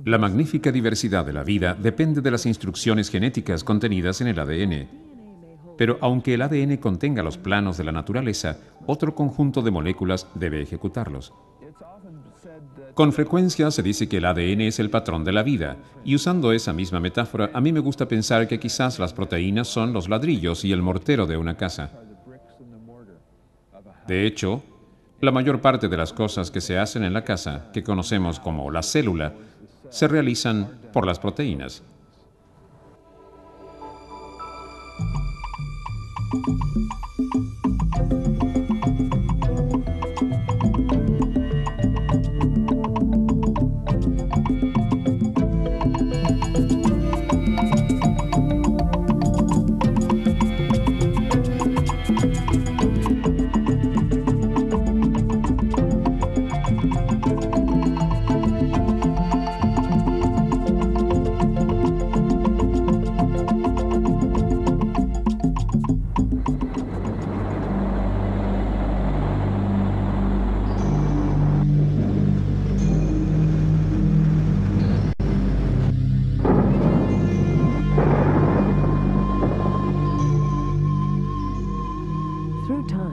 La magnífica diversidad de la vida depende de las instrucciones genéticas contenidas en el ADN. Pero aunque el ADN contenga los planos de la naturaleza, otro conjunto de moléculas debe ejecutarlos. Con frecuencia se dice que el ADN es el patrón de la vida, y usando esa misma metáfora, a mí me gusta pensar que quizás las proteínas son los ladrillos y el mortero de una casa. De hecho, la mayor parte de las cosas que se hacen en la casa, que conocemos como la célula, se realizan por las proteínas.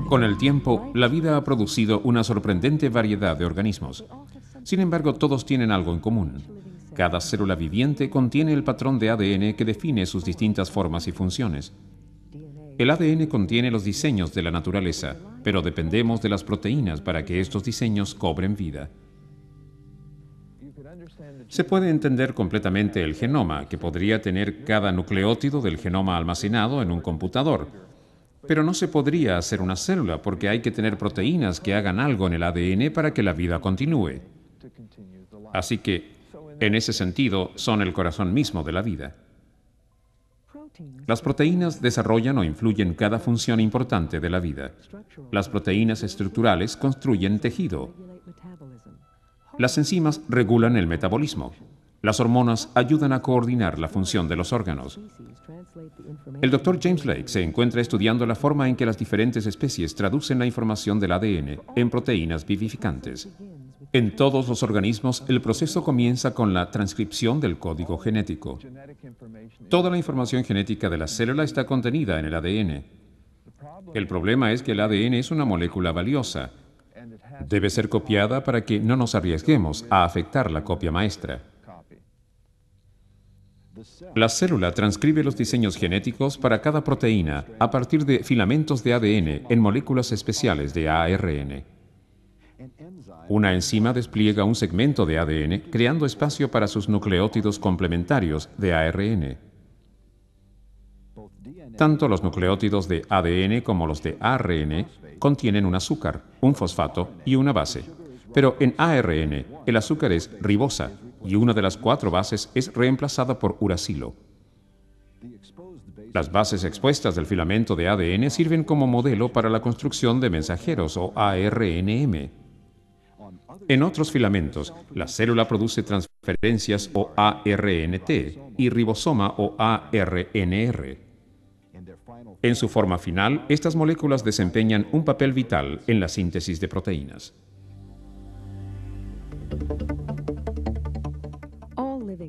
Con el tiempo, la vida ha producido una sorprendente variedad de organismos. Sin embargo, todos tienen algo en común. Cada célula viviente contiene el patrón de ADN que define sus distintas formas y funciones. El ADN contiene los diseños de la naturaleza, pero dependemos de las proteínas para que estos diseños cobren vida. Se puede entender completamente el genoma, que podría tener cada nucleótido del genoma almacenado en un computador. Pero no se podría hacer una célula porque hay que tener proteínas que hagan algo en el ADN para que la vida continúe. Así que, en ese sentido, son el corazón mismo de la vida. Las proteínas desarrollan o influyen cada función importante de la vida. Las proteínas estructurales construyen tejido. Las enzimas regulan el metabolismo. Las hormonas ayudan a coordinar la función de los órganos. El Dr. James Lake se encuentra estudiando la forma en que las diferentes especies traducen la información del ADN en proteínas vivificantes. En todos los organismos, el proceso comienza con la transcripción del código genético. Toda la información genética de la célula está contenida en el ADN. El problema es que el ADN es una molécula valiosa. Debe ser copiada para que no nos arriesguemos a afectar la copia maestra. La célula transcribe los diseños genéticos para cada proteína a partir de filamentos de ADN en moléculas especiales de ARN. Una enzima despliega un segmento de ADN creando espacio para sus nucleótidos complementarios de ARN. Tanto los nucleótidos de ADN como los de ARN contienen un azúcar, un fosfato y una base. Pero en ARN, el azúcar es ribosa y una de las 4 bases es reemplazada por uracilo. Las bases expuestas del filamento de ADN sirven como modelo para la construcción de mensajeros o ARNM. En otros filamentos, la célula produce transferencias o ARNT y ribosoma o ARNR. En su forma final, estas moléculas desempeñan un papel vital en la síntesis de proteínas.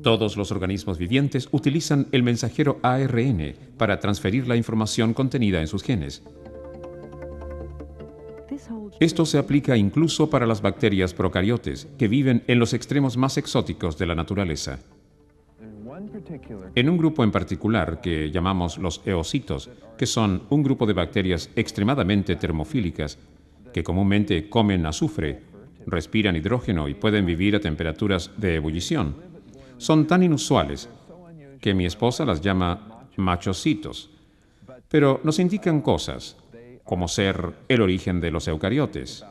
Todos los organismos vivientes utilizan el mensajero ARN para transferir la información contenida en sus genes. Esto se aplica incluso para las bacterias procariotes, que viven en los extremos más exóticos de la naturaleza. En un grupo en particular, que llamamos los eocitos, que son un grupo de bacterias extremadamente termofílicas, que comúnmente comen azufre, respiran hidrógeno y pueden vivir a temperaturas de ebullición, son tan inusuales que mi esposa las llama machocitos, pero nos indican cosas, como ser el origen de los eucariotes.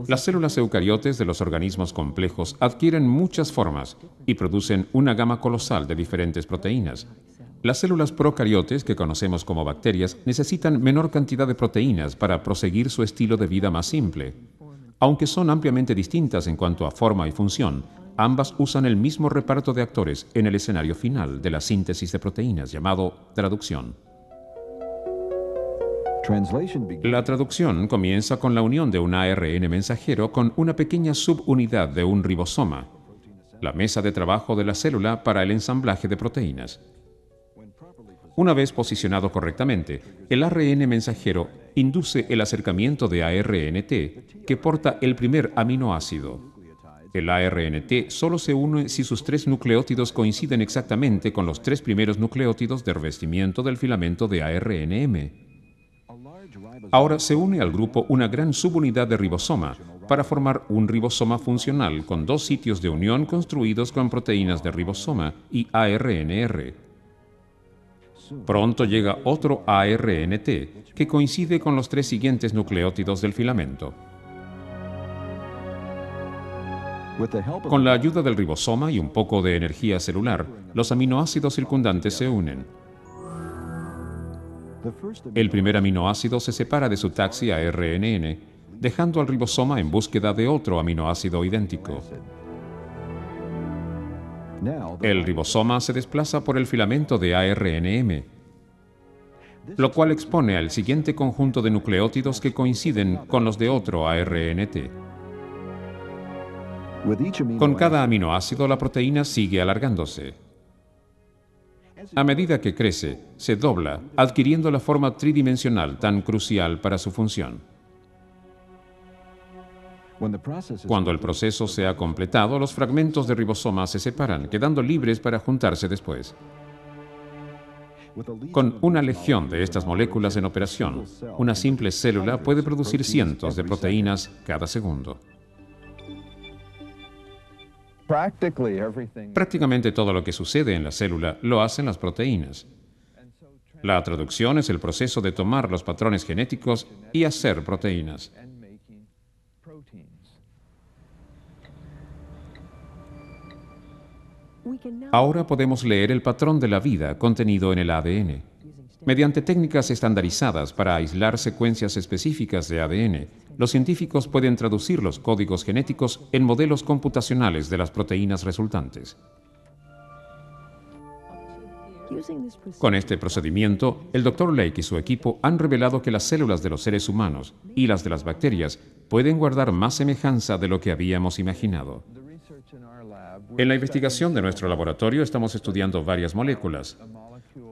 Las células eucariotes de los organismos complejos adquieren muchas formas y producen una gama colosal de diferentes proteínas. Las células procariotes, que conocemos como bacterias, necesitan menor cantidad de proteínas para proseguir su estilo de vida más simple. Aunque son ampliamente distintas en cuanto a forma y función, ambas usan el mismo reparto de actores en el escenario final de la síntesis de proteínas, llamado traducción. La traducción comienza con la unión de un ARN mensajero con una pequeña subunidad de un ribosoma, la mesa de trabajo de la célula para el ensamblaje de proteínas. Una vez posicionado correctamente, el ARN mensajero induce el acercamiento de ARNT, que porta el primer aminoácido. El ARNT solo se une si sus 3 nucleótidos coinciden exactamente con los 3 primeros nucleótidos de revestimiento del filamento de ARNM. Ahora se une al grupo una gran subunidad de ribosoma para formar un ribosoma funcional con 2 sitios de unión construidos con proteínas de ribosoma y ARNR. Pronto llega otro ARNT que coincide con los 3 siguientes nucleótidos del filamento. Con la ayuda del ribosoma y un poco de energía celular, los aminoácidos circundantes se unen. El primer aminoácido se separa de su taxi a RNN, dejando al ribosoma en búsqueda de otro aminoácido idéntico. El ribosoma se desplaza por el filamento de ARNM, lo cual expone al siguiente conjunto de nucleótidos que coinciden con los de otro ARNT. Con cada aminoácido, la proteína sigue alargándose. A medida que crece, se dobla, adquiriendo la forma tridimensional tan crucial para su función. Cuando el proceso se ha completado, los fragmentos de ribosoma se separan, quedando libres para juntarse después. Con una legión de estas moléculas en operación, una simple célula puede producir cientos de proteínas cada segundo. Prácticamente todo lo que sucede en la célula lo hacen las proteínas. La traducción es el proceso de tomar los patrones genéticos y hacer proteínas. Ahora podemos leer el patrón de la vida contenido en el ADN. Mediante técnicas estandarizadas para aislar secuencias específicas de ADN, los científicos pueden traducir los códigos genéticos en modelos computacionales de las proteínas resultantes. Con este procedimiento, el Dr. Lake y su equipo han revelado que las células de los seres humanos y las de las bacterias pueden guardar más semejanza de lo que habíamos imaginado. En la investigación de nuestro laboratorio estamos estudiando varias moléculas.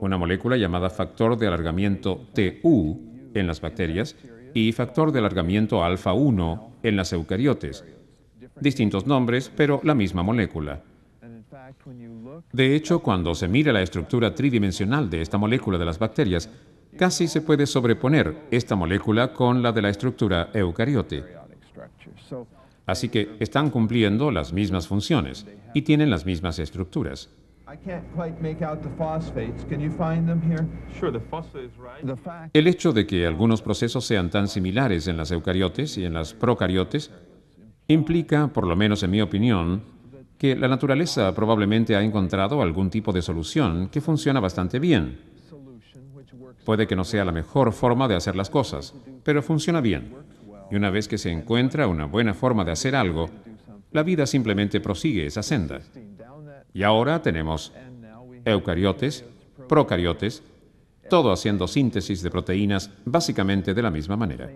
Una molécula llamada factor de alargamiento TU en las bacterias y factor de alargamiento alfa 1 en las eucariotes. Distintos nombres, pero la misma molécula. De hecho, cuando se mira la estructura tridimensional de esta molécula de las bacterias, casi se puede sobreponer esta molécula con la de la estructura eucariote. Así que están cumpliendo las mismas funciones y tienen las mismas estructuras. El hecho de que algunos procesos sean tan similares en las eucariotes y en las procariotes implica, por lo menos en mi opinión, que la naturaleza probablemente ha encontrado algún tipo de solución que funciona bastante bien. Puede que no sea la mejor forma de hacer las cosas, pero funciona bien. Y una vez que se encuentra una buena forma de hacer algo, la vida simplemente prosigue esa senda. Y ahora tenemos eucariotes, procariotes, todo haciendo síntesis de proteínas básicamente de la misma manera.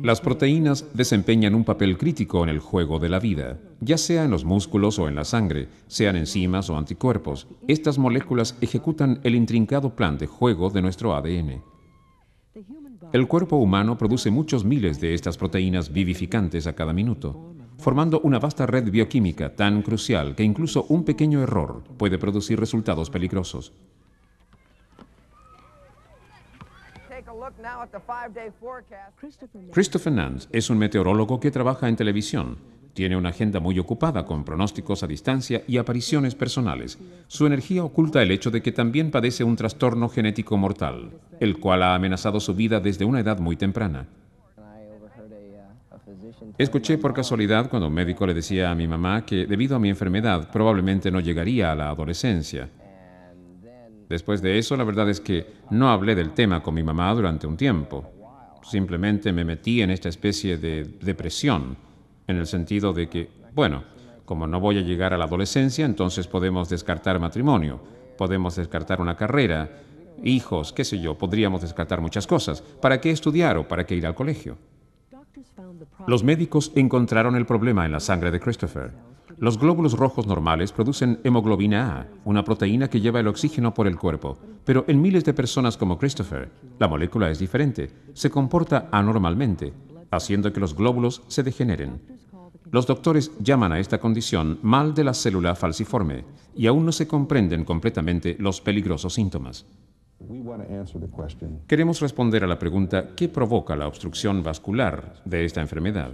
Las proteínas desempeñan un papel crítico en el juego de la vida, ya sea en los músculos o en la sangre, sean enzimas o anticuerpos. Estas moléculas ejecutan el intrincado plan de juego de nuestro ADN. El cuerpo humano produce muchos miles de estas proteínas vivificantes a cada minuto, formando una vasta red bioquímica tan crucial que incluso un pequeño error puede producir resultados peligrosos. Christopher Nance es un meteorólogo que trabaja en televisión. Tiene una agenda muy ocupada con pronósticos a distancia y apariciones personales. Su energía oculta el hecho de que también padece un trastorno genético mortal, el cual ha amenazado su vida desde una edad muy temprana. Escuché por casualidad cuando un médico le decía a mi mamá que debido a mi enfermedad probablemente no llegaría a la adolescencia. Después de eso, la verdad es que no hablé del tema con mi mamá durante un tiempo. simplemente me metí en esta especie de depresión, en el sentido de que, bueno, como no voy a llegar a la adolescencia, entonces podemos descartar matrimonio, podemos descartar una carrera, hijos, qué sé yo, podríamos descartar muchas cosas. ¿Para qué estudiar o para qué ir al colegio? Los médicos encontraron el problema en la sangre de Christopher. Los glóbulos rojos normales producen hemoglobina A, una proteína que lleva el oxígeno por el cuerpo. Pero en miles de personas como Christopher, la molécula es diferente, se comporta anormalmente, haciendo que los glóbulos se degeneren. Los doctores llaman a esta condición mal de la célula falciforme y aún no se comprenden completamente los peligrosos síntomas. Queremos responder a la pregunta ¿qué provoca la obstrucción vascular de esta enfermedad?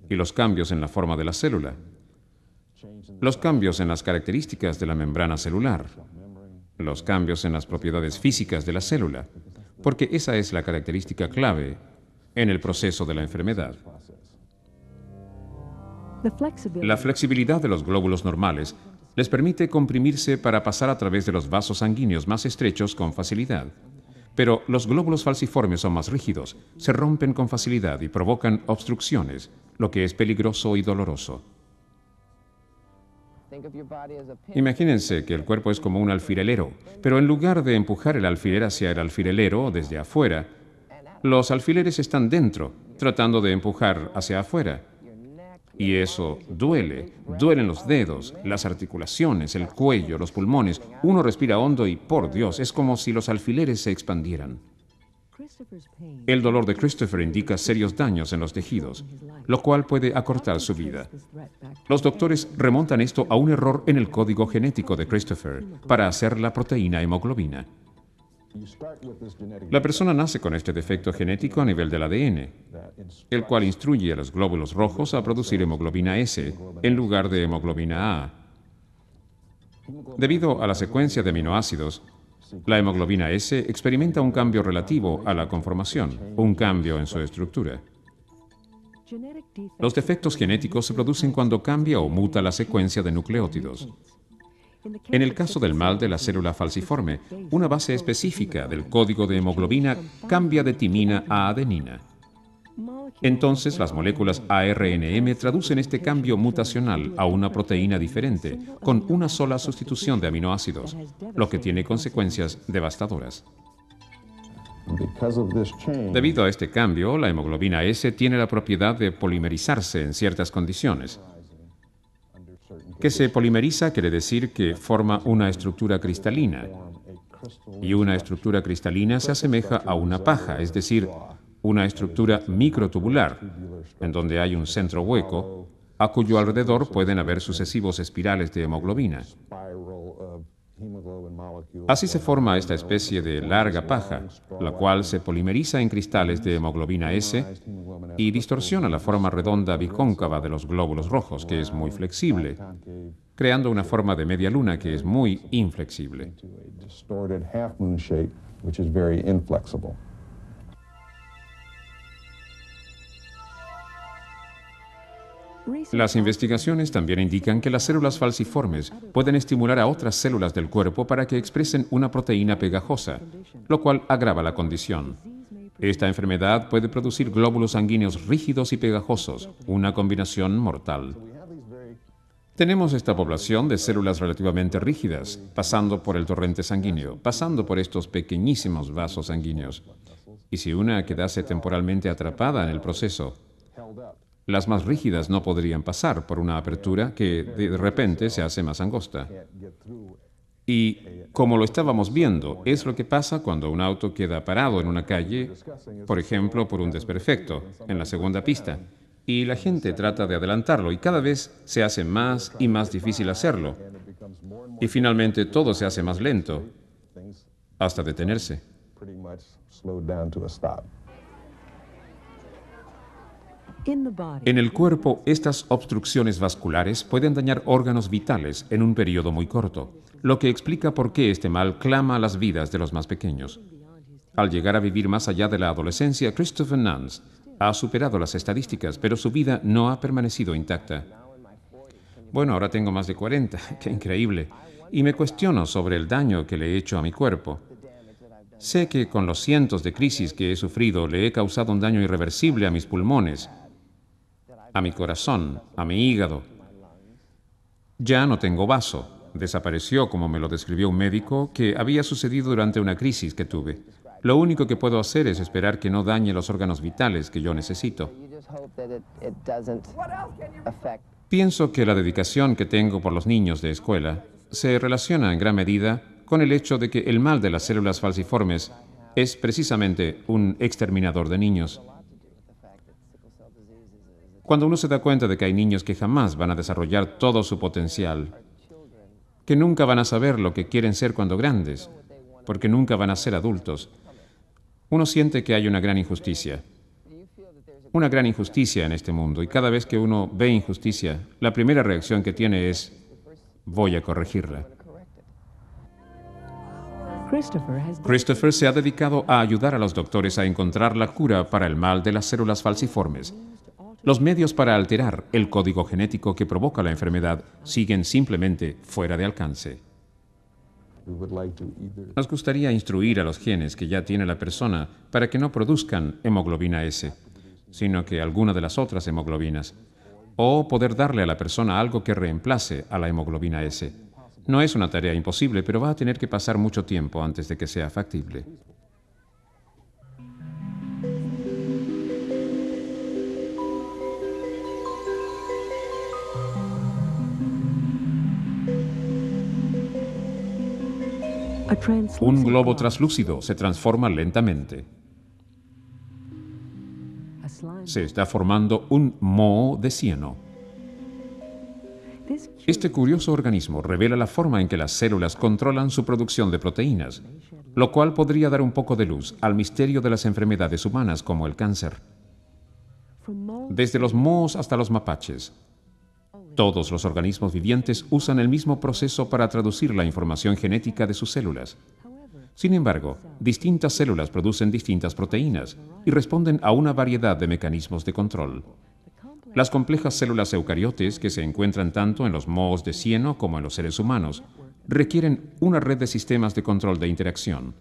Y los cambios en la forma de la célula. Los cambios en las características de la membrana celular. Los cambios en las propiedades físicas de la célula. Porque esa es la característica clave en el proceso de la enfermedad. La flexibilidad de los glóbulos normales les permite comprimirse para pasar a través de los vasos sanguíneos más estrechos con facilidad. Pero los glóbulos falciformes son más rígidos, se rompen con facilidad y provocan obstrucciones, lo que es peligroso y doloroso. Imagínense que el cuerpo es como un alfilerero, pero en lugar de empujar el alfiler hacia el alfilelero desde afuera, los alfileres están dentro, tratando de empujar hacia afuera. Y eso duele. Duelen los dedos, las articulaciones, el cuello, los pulmones. Uno respira hondo y, por Dios, es como si los alfileres se expandieran. El dolor de Christopher indica serios daños en los tejidos, lo cual puede acortar su vida. Los doctores remontan esto a un error en el código genético de Christopher para hacer la proteína hemoglobina. La persona nace con este defecto genético a nivel del ADN, el cual instruye a los glóbulos rojos a producir hemoglobina S en lugar de hemoglobina A. Debido a la secuencia de aminoácidos, la hemoglobina S experimenta un cambio relativo a la conformación, un cambio en su estructura. Los defectos genéticos se producen cuando cambia o muta la secuencia de nucleótidos. En el caso del mal de la célula falciforme, una base específica del código de hemoglobina cambia de timina a adenina. Entonces, las moléculas ARNM traducen este cambio mutacional a una proteína diferente, con una sola sustitución de aminoácidos, lo que tiene consecuencias devastadoras. Debido a este cambio, la hemoglobina S tiene la propiedad de polimerizarse en ciertas condiciones. Que se polimeriza quiere decir que forma una estructura cristalina. Y una estructura cristalina se asemeja a una paja, es decir, una estructura microtubular, en donde hay un centro hueco, a cuyo alrededor pueden haber sucesivos espirales de hemoglobina. Así se forma esta especie de larga paja, la cual se polimeriza en cristales de hemoglobina S y distorsiona la forma redonda bicóncava de los glóbulos rojos, que es muy flexible, creando una forma de media luna que es muy inflexible. Las investigaciones también indican que las células falciformes pueden estimular a otras células del cuerpo para que expresen una proteína pegajosa, lo cual agrava la condición. Esta enfermedad puede producir glóbulos sanguíneos rígidos y pegajosos, una combinación mortal. Tenemos esta población de células relativamente rígidas, pasando por el torrente sanguíneo, pasando por estos pequeñísimos vasos sanguíneos. Y si una quedase temporalmente atrapada en el proceso, las más rígidas no podrían pasar por una apertura que de repente se hace más angosta. Y como lo estábamos viendo, es lo que pasa cuando un auto queda parado en una calle, por ejemplo, por un desperfecto, en la segunda pista, y la gente trata de adelantarlo y cada vez se hace más y más difícil hacerlo. Y finalmente todo se hace más lento, hasta detenerse. En el cuerpo, estas obstrucciones vasculares pueden dañar órganos vitales en un periodo muy corto, lo que explica por qué este mal clama las vidas de los más pequeños. Al llegar a vivir más allá de la adolescencia, Christopher Nance ha superado las estadísticas, pero su vida no ha permanecido intacta. Bueno, ahora tengo más de 40, qué increíble, y me cuestiono sobre el daño que le he hecho a mi cuerpo. Sé que con los cientos de crisis que he sufrido le he causado un daño irreversible a mis pulmones, a mi corazón, a mi hígado. Ya no tengo vaso. Desapareció, como me lo describió un médico, que había sucedido durante una crisis que tuve. Lo único que puedo hacer es esperar que no dañe los órganos vitales que yo necesito. Pienso que la dedicación que tengo por los niños de escuela se relaciona en gran medida con el hecho de que el mal de las células falciformes es precisamente un exterminador de niños. Cuando uno se da cuenta de que hay niños que jamás van a desarrollar todo su potencial, que nunca van a saber lo que quieren ser cuando grandes, porque nunca van a ser adultos, uno siente que hay una gran injusticia en este mundo, y cada vez que uno ve injusticia, la primera reacción que tiene es, voy a corregirla. Christopher se ha dedicado a ayudar a los doctores a encontrar la cura para el mal de las células falciformes. Los medios para alterar el código genético que provoca la enfermedad siguen simplemente fuera de alcance. Nos gustaría instruir a los genes que ya tiene la persona para que no produzcan hemoglobina S, sino que alguna de las otras hemoglobinas, o poder darle a la persona algo que reemplace a la hemoglobina S. No es una tarea imposible, pero va a tener que pasar mucho tiempo antes de que sea factible. Un globo translúcido se transforma lentamente. Se está formando un moho de cieno. Este curioso organismo revela la forma en que las células controlan su producción de proteínas, lo cual podría dar un poco de luz al misterio de las enfermedades humanas como el cáncer. Desde los mohos hasta los mapaches, todos los organismos vivientes usan el mismo proceso para traducir la información genética de sus células. Sin embargo, distintas células producen distintas proteínas y responden a una variedad de mecanismos de control. Las complejas células eucariotes, que se encuentran tanto en los mohos de cieno como en los seres humanos, requieren una red de sistemas de control de interacción.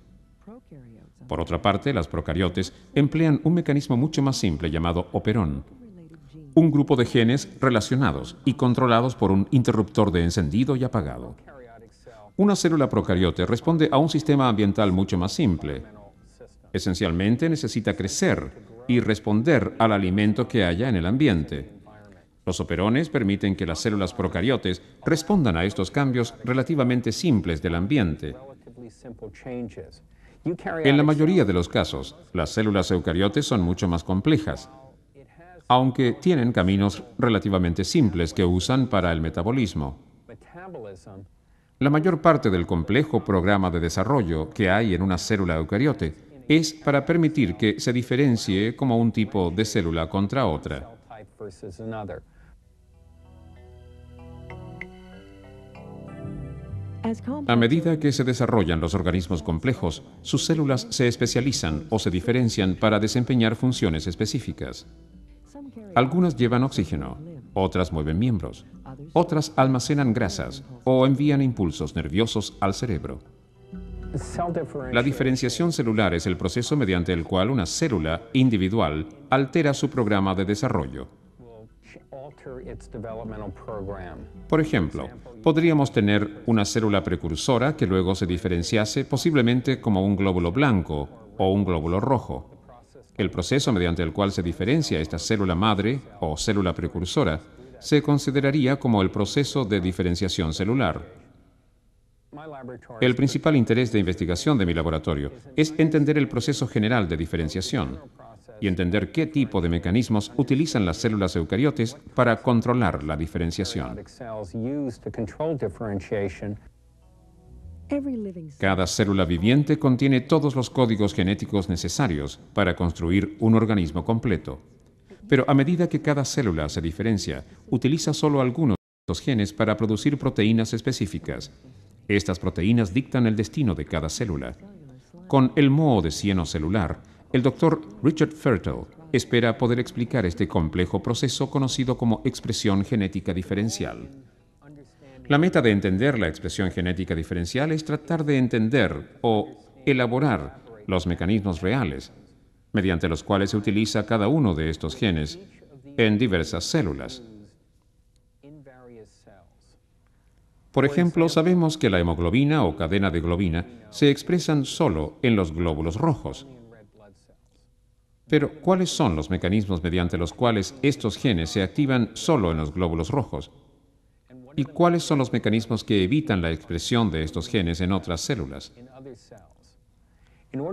Por otra parte, las procariotes emplean un mecanismo mucho más simple llamado operón, un grupo de genes relacionados y controlados por un interruptor de encendido y apagado. Una célula procariote responde a un sistema ambiental mucho más simple. Esencialmente necesita crecer y responder al alimento que haya en el ambiente. Los operones permiten que las células procariotes respondan a estos cambios relativamente simples del ambiente. En la mayoría de los casos, las células eucariotes son mucho más complejas, aunque tienen caminos relativamente simples que usan para el metabolismo. La mayor parte del complejo programa de desarrollo que hay en una célula eucariote es para permitir que se diferencie como un tipo de célula contra otra. A medida que se desarrollan los organismos complejos, sus células se especializan o se diferencian para desempeñar funciones específicas. Algunas llevan oxígeno, otras mueven miembros, otras almacenan grasas o envían impulsos nerviosos al cerebro. La diferenciación celular es el proceso mediante el cual una célula individual altera su programa de desarrollo. Por ejemplo, podríamos tener una célula precursora que luego se diferenciase posiblemente como un glóbulo blanco o un glóbulo rojo. El proceso mediante el cual se diferencia esta célula madre o célula precursora se consideraría como el proceso de diferenciación celular. El principal interés de investigación de mi laboratorio es entender el proceso general de diferenciación y entender qué tipo de mecanismos utilizan las células eucariotes para controlar la diferenciación. Cada célula viviente contiene todos los códigos genéticos necesarios para construir un organismo completo. Pero a medida que cada célula se diferencia, utiliza solo algunos de estos genes para producir proteínas específicas. Estas proteínas dictan el destino de cada célula. Con el moho de cieno celular, el Dr. Richard Fertel espera poder explicar este complejo proceso conocido como expresión genética diferencial. La meta de entender la expresión genética diferencial es tratar de entender o elaborar los mecanismos reales, mediante los cuales se utiliza cada uno de estos genes en diversas células. Por ejemplo, sabemos que la hemoglobina o cadena de globina se expresan solo en los glóbulos rojos. Pero, ¿cuáles son los mecanismos mediante los cuales estos genes se activan solo en los glóbulos rojos? ¿Y cuáles son los mecanismos que evitan la expresión de estos genes en otras células?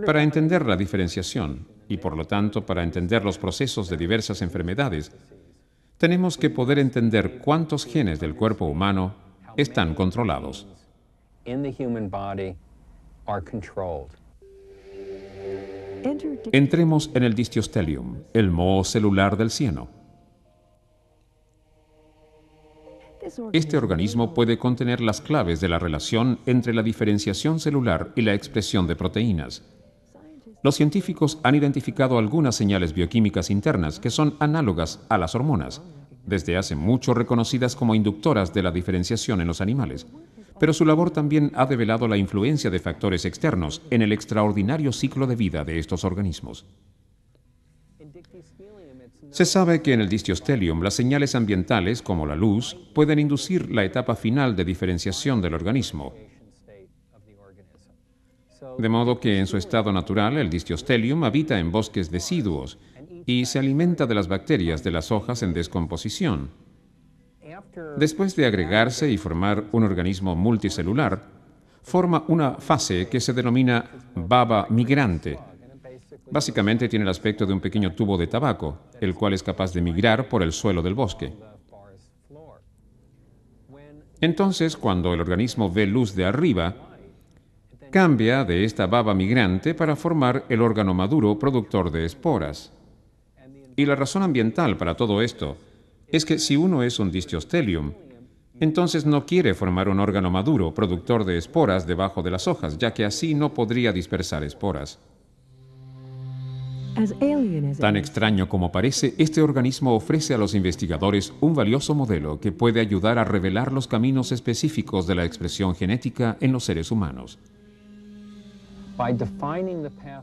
Para entender la diferenciación, y por lo tanto para entender los procesos de diversas enfermedades, tenemos que poder entender cuántos genes del cuerpo humano están controlados. Entremos en el distiostelium, el moho celular del cieno. Este organismo puede contener las claves de la relación entre la diferenciación celular y la expresión de proteínas. Los científicos han identificado algunas señales bioquímicas internas que son análogas a las hormonas, desde hace mucho reconocidas como inductoras de la diferenciación en los animales, pero su labor también ha develado la influencia de factores externos en el extraordinario ciclo de vida de estos organismos. Se sabe que en el distiostelium las señales ambientales, como la luz, pueden inducir la etapa final de diferenciación del organismo. De modo que en su estado natural el distiostelium habita en bosques deciduos y se alimenta de las bacterias de las hojas en descomposición. Después de agregarse y formar un organismo multicelular, forma una fase que se denomina baba migrante. Básicamente tiene el aspecto de un pequeño tubo de tabaco, el cual es capaz de migrar por el suelo del bosque. Entonces, cuando el organismo ve luz de arriba, cambia de esta baba migrante para formar el órgano maduro productor de esporas. Y la razón ambiental para todo esto es que si uno es un distiostelium, entonces no quiere formar un órgano maduro productor de esporas debajo de las hojas, ya que así no podría dispersar esporas. Tan extraño como parece, este organismo ofrece a los investigadores un valioso modelo que puede ayudar a revelar los caminos específicos de la expresión genética en los seres humanos.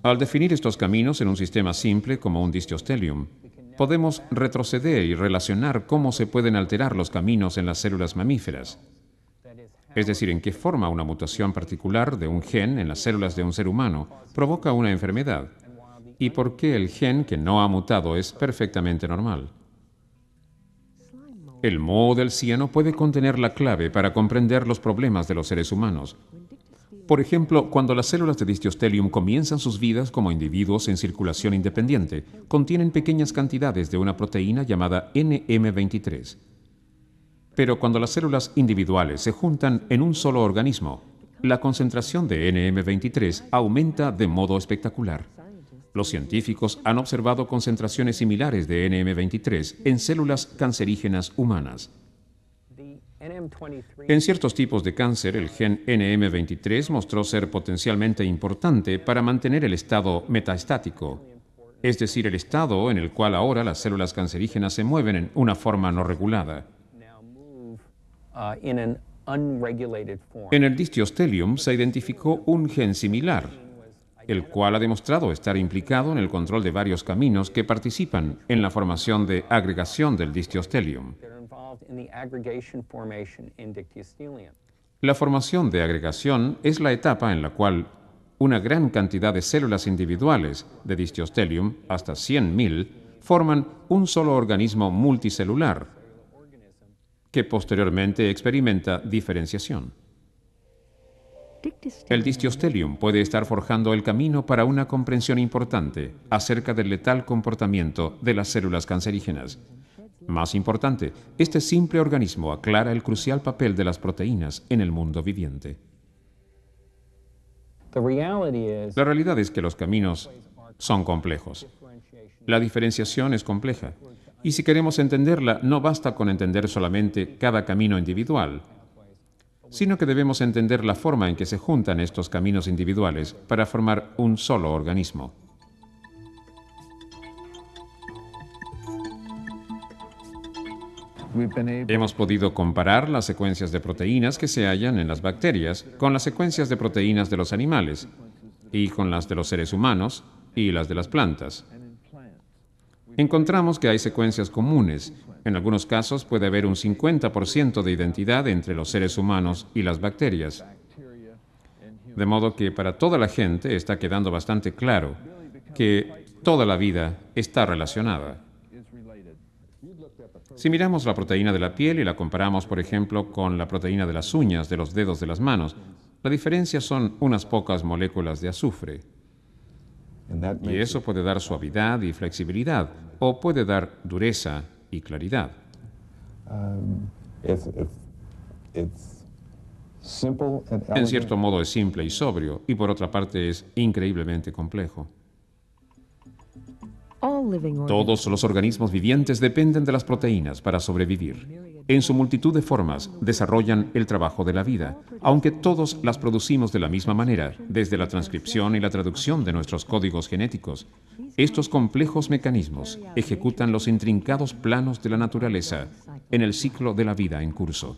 Al definir estos caminos en un sistema simple como un distiostelium, podemos retroceder y relacionar cómo se pueden alterar los caminos en las células mamíferas. Es decir, en qué forma una mutación particular de un gen en las células de un ser humano provoca una enfermedad, y por qué el gen que no ha mutado es perfectamente normal. El moho del cieno puede contener la clave para comprender los problemas de los seres humanos. Por ejemplo, cuando las células de distiostelium comienzan sus vidas como individuos en circulación independiente, contienen pequeñas cantidades de una proteína llamada NM23. Pero cuando las células individuales se juntan en un solo organismo, la concentración de NM23 aumenta de modo espectacular. Los científicos han observado concentraciones similares de NM23 en células cancerígenas humanas. En ciertos tipos de cáncer, el gen NM23 mostró ser potencialmente importante para mantener el estado metaestático, es decir, el estado en el cual ahora las células cancerígenas se mueven en una forma no regulada. En el distiostelium se identificó un gen similar, el cual ha demostrado estar implicado en el control de varios caminos que participan en la formación de agregación del distiostelium. La formación de agregación es la etapa en la cual una gran cantidad de células individuales de distiostelium, hasta 100.000, forman un solo organismo multicelular, que posteriormente experimenta diferenciación. El distiostelium puede estar forjando el camino para una comprensión importante acerca del letal comportamiento de las células cancerígenas. Más importante, este simple organismo aclara el crucial papel de las proteínas en el mundo viviente. La realidad es que los caminos son complejos. La diferenciación es compleja. Y si queremos entenderla, no basta con entender solamente cada camino individual, sino que debemos entender la forma en que se juntan estos caminos individuales para formar un solo organismo. Hemos podido comparar las secuencias de proteínas que se hallan en las bacterias con las secuencias de proteínas de los animales y con las de los seres humanos y las de las plantas. Encontramos que hay secuencias comunes. En algunos casos puede haber un 50% de identidad entre los seres humanos y las bacterias. De modo que para toda la gente está quedando bastante claro que toda la vida está relacionada. Si miramos la proteína de la piel y la comparamos, por ejemplo, con la proteína de las uñas de los dedos de las manos, la diferencia son unas pocas moléculas de azufre. Y eso puede dar suavidad y flexibilidad, o puede dar dureza y claridad. En cierto modo es simple y sobrio, y por otra parte es increíblemente complejo. Todos los organismos vivientes dependen de las proteínas para sobrevivir. En su multitud de formas desarrollan el trabajo de la vida, aunque todos las producimos de la misma manera, desde la transcripción y la traducción de nuestros códigos genéticos. Estos complejos mecanismos ejecutan los intrincados planos de la naturaleza en el ciclo de la vida en curso.